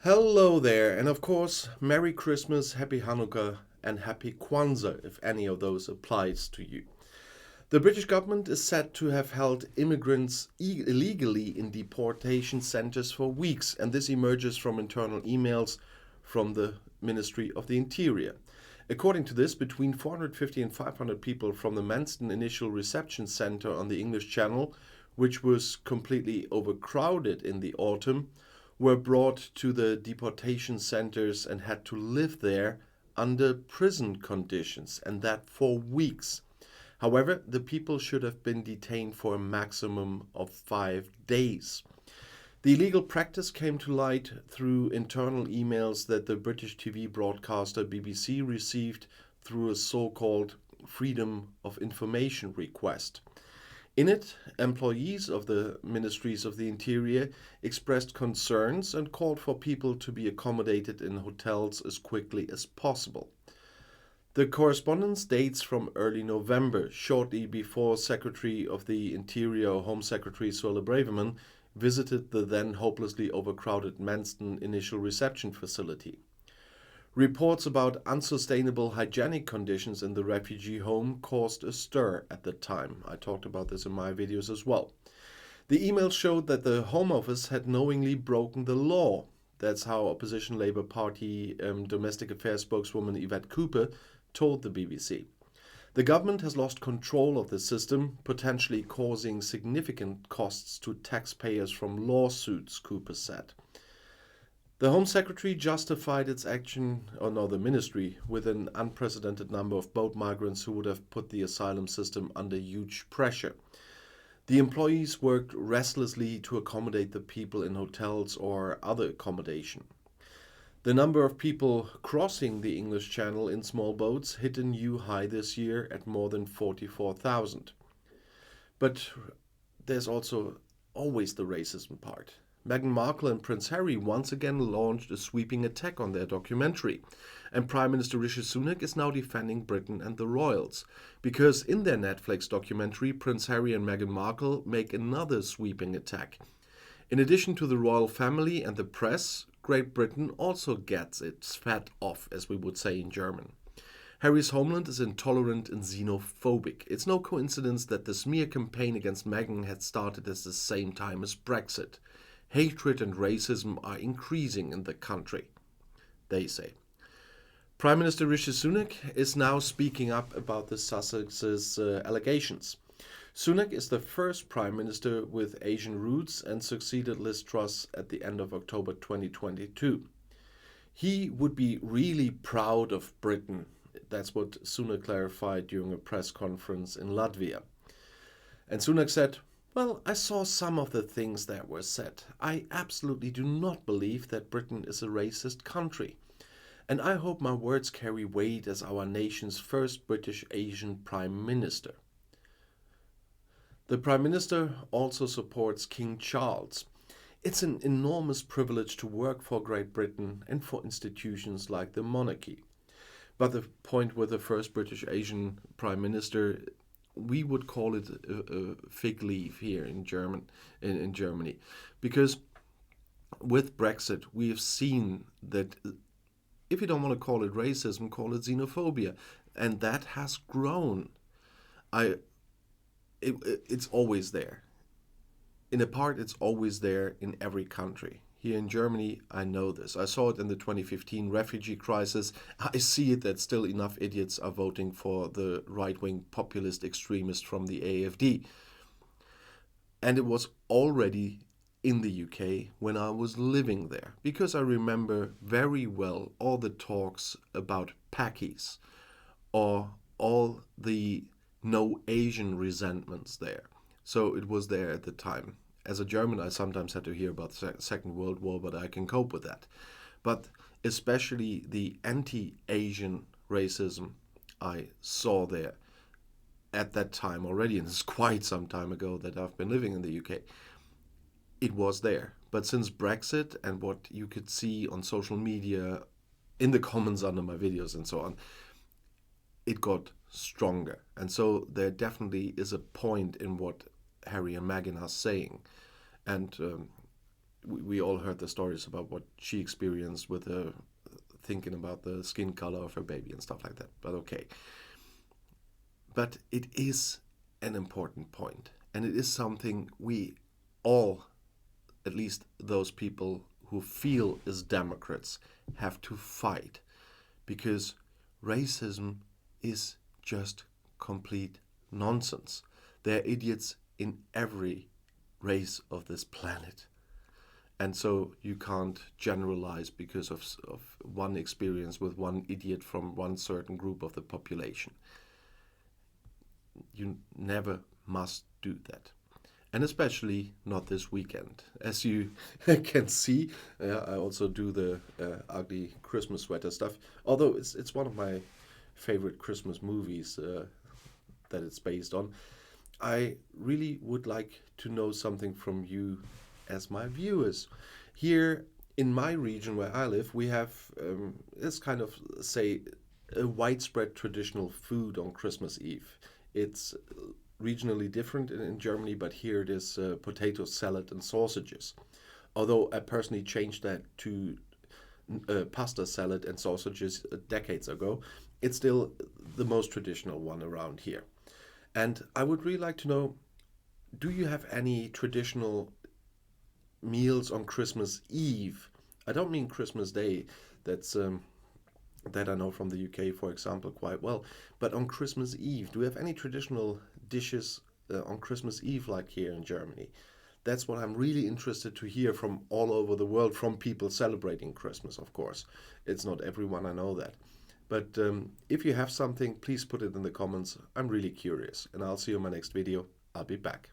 Hello there, and of course, Merry Christmas, Happy Hanukkah, and Happy Kwanzaa, if any of those applies to you. The British government is said to have held immigrants illegally in deportation centers for weeks, and this emerges from internal emails from the Ministry of the Interior. According to this, between 450 and 500 people from the Manston Initial Reception Center on the English Channel, which was completely overcrowded in the autumn, were brought to the deportation centers and had to live there under prison conditions, and that for weeks. However, the people should have been detained for a maximum of 5 days. The illegal practice came to light through internal emails that the British TV broadcaster BBC received through a so-called Freedom of Information request. In it, employees of the Ministries of the Interior expressed concerns and called for people to be accommodated in hotels as quickly as possible. The correspondence dates from early November, shortly before Secretary of the Interior Home Secretary Suella Braverman visited the then hopelessly overcrowded Manston Initial Reception Facility. Reports about unsustainable hygienic conditions in the refugee home caused a stir at the time. I talked about this in my videos as well. The email showed that the Home Office had knowingly broken the law. That's how opposition Labour Party domestic affairs spokeswoman Yvette Cooper told the BBC. The government has lost control of the system, potentially causing significant costs to taxpayers from lawsuits, Cooper said. The Home Secretary justified its action, the ministry, with an unprecedented number of boat migrants who would have put the asylum system under huge pressure. The employees worked restlessly to accommodate the people in hotels or other accommodation. The number of people crossing the English Channel in small boats hit a new high this year at more than 44,000. But there's also always the racism part. Meghan Markle and Prince Harry once again launched a sweeping attack on their documentary, and Prime Minister Rishi Sunak is now defending Britain and the royals, because in their Netflix documentary, Prince Harry and Meghan Markle make another sweeping attack. In addition to the royal family and the press, Great Britain also gets its fat off, as we would say in German. Harry's homeland is intolerant and xenophobic. It's no coincidence that the smear campaign against Meghan had started at the same time as Brexit. Hatred and racism are increasing in the country, they say. Prime Minister Rishi Sunak is now speaking up about the Sussex's allegations. Sunak is the first Prime Minister with Asian roots and succeeded Liz Truss at the end of October 2022. He would be really proud of Britain. That's what Sunak clarified during a press conference in Latvia. And Sunak said, "Well, I saw some of the things that were said. I absolutely do not believe that Britain is a racist country. And I hope my words carry weight as our nation's first British Asian Prime Minister." The Prime Minister also supports King Charles. It's an enormous privilege to work for Great Britain and for institutions like the monarchy. But the point with the first British Asian Prime Minister, we would call it a fig leaf here in Germany, because with Brexit we have seen that if you don't want to call it racism, call it xenophobia, and that has grown. It's always there. In a part, it's always there in every country. Here in Germany, I know this. I saw it in the 2015 refugee crisis. I see it that still enough idiots are voting for the right-wing populist extremist from the AfD. And it was already in the UK when I was living there, because I remember very well all the talks about Pakis or all the no Asian resentments there. So it was there at the time. As a German, I sometimes had to hear about the Second World War, but I can cope with that. But especially the anti-Asian racism I saw there at that time already, and it's quite some time ago that I've been living in the UK. It was there. But since Brexit and what you could see on social media, in the comments under my videos and so on, it got stronger. And so there definitely is a point in what Harry and Meghan are saying. And we all heard the stories about what she experienced with her thinking about the skin color of her baby and stuff like that. But okay. But it is an important point, and it is something we all, at least those people who feel as Democrats, have to fight, because racism is just complete nonsense. There are idiots in every race of this planet. And so you can't generalize because of one experience with one idiot from one certain group of the population. You never must do that. And especially not this weekend. As you can see, I also do the ugly Christmas sweater stuff. Although it's one of my favorite Christmas movies that it's based on. I really would like to know something from you as my viewers. Here in my region where I live, we have this kind of, say, a widespread traditional food on Christmas Eve. It's regionally different in Germany, but here it is potato salad and sausages. Although I personally changed that to pasta salad and sausages decades ago, it's still the most traditional one around here. And I would really like to know, do you have any traditional meals on Christmas Eve? I don't mean Christmas Day. That's that I know from the UK, for example, quite well. But on Christmas Eve, do we have any traditional dishes on Christmas Eve like here in Germany? That's what I'm really interested to hear from all over the world, from people celebrating Christmas, of course. It's not everyone, I know that. But if you have something, please put it in the comments. I'm really curious. And I'll see you in my next video. I'll be back.